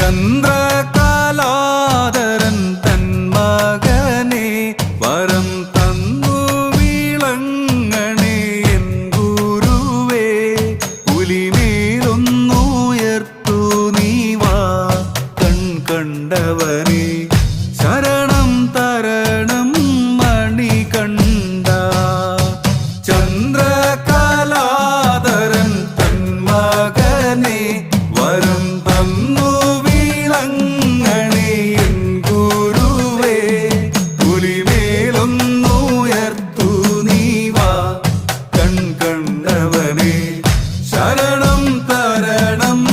ചന്ദ്രകലാധരൻ തൻ മകനെ വരം തന്നു വിളങ്ങണേ എൻ ഗുരുവേ. പുലിമേലൊന്നുയർത്തു നീ വാ കണ്ടവനെ ശരണം തരണം മണികണ്ഠ. ചന്ദ്രകലാധരൻ തൻ മകനെ വരം